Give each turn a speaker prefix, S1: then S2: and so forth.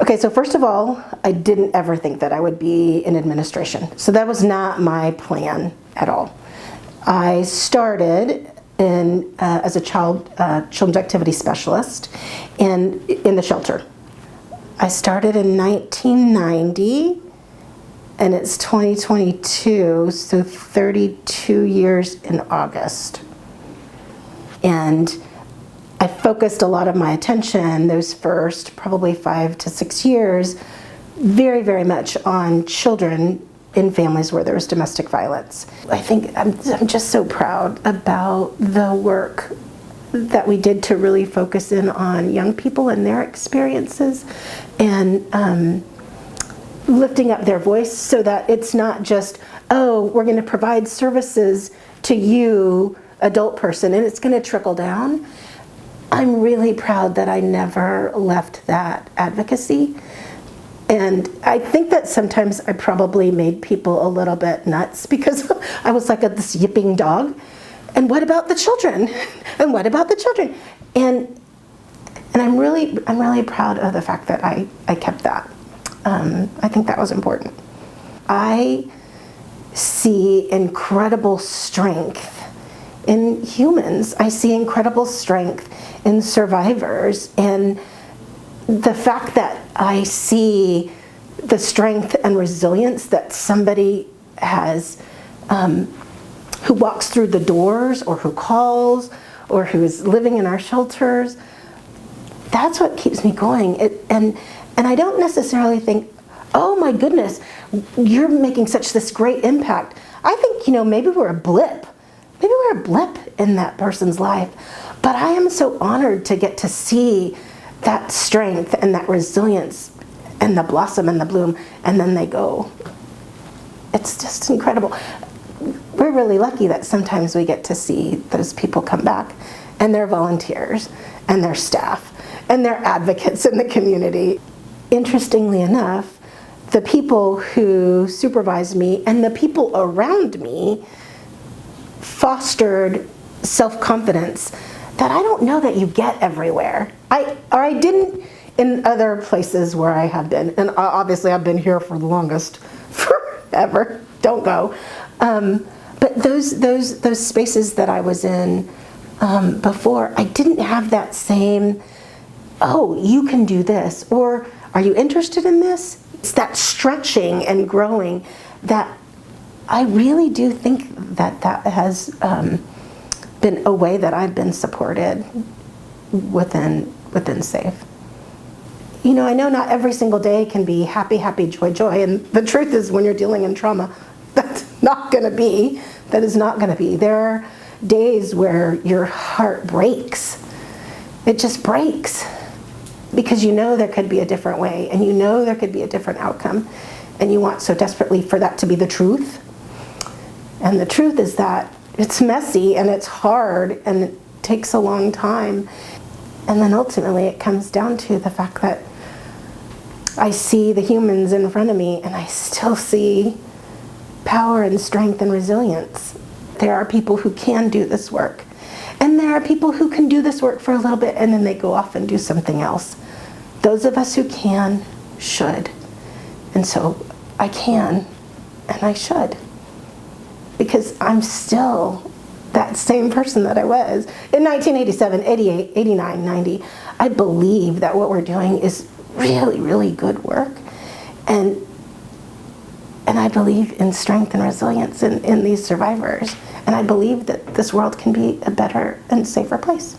S1: Okay, so first of all, I didn't ever think that I would be in administration. So that was not my plan at all. I started as a children's activity specialist in the shelter. I started in 1990, and it's 2022, so 32 years in August. And I focused a lot of my attention those first probably 5 to 6 years very, very much on children in families where there was domestic violence. I think I'm just so proud about the work that we did to really focus in on young people and their experiences and lifting up their voice so that it's not just, oh, we're going to provide services to you, adult person, and it's going to trickle down. I'm really proud that I never left that advocacy. And I think that sometimes I probably made people a little bit nuts because I was like this yipping dog. And what about the children? And what about the children? And I'm really proud of the fact that I kept that. I think that was important. I see incredible strength in humans. I see incredible strength in survivors, and the fact that I see the strength and resilience that somebody has who walks through the doors or who calls or who is living in our shelters, that's what keeps me going. And I don't necessarily think, oh my goodness, you're making this great impact. I think, maybe we're a blip. Maybe we're a blip in that person's life. But I am so honored to get to see that strength and that resilience and the blossom and the bloom, and then they go. It's just incredible. We're really lucky that sometimes we get to see those people come back, and they're volunteers, and they're staff, and they're advocates in the community. Interestingly enough, the people who supervised me and the people around me fostered self-confidence that I don't know that you get everywhere. I didn't in other places where I have been, and obviously I've been here for the longest, forever. Don't go. But those spaces that I was in before, I didn't have that same, oh, you can do this, or are you interested in this? It's that stretching and growing that I really do think that has been a way that I've been supported within SAFE. I know not every single day can be happy, happy, joy, joy, and the truth is when you're dealing in trauma, that is not going to be. There are days where your heart breaks. It just breaks because there could be a different way, and there could be a different outcome, and you want so desperately for that to be the truth. And the truth is that it's messy and it's hard and it takes a long time. And then ultimately it comes down to the fact that I see the humans in front of me and I still see power and strength and resilience. There are people who can do this work. And there are people who can do this work for a little bit and then they go off and do something else. Those of us who can, should. And so I can and I should. Because I'm still that same person that I was in 1987, 88, 89, 90. I believe that what we're doing is really, really good work. And I believe in strength and resilience in these survivors. And I believe that this world can be a better and safer place.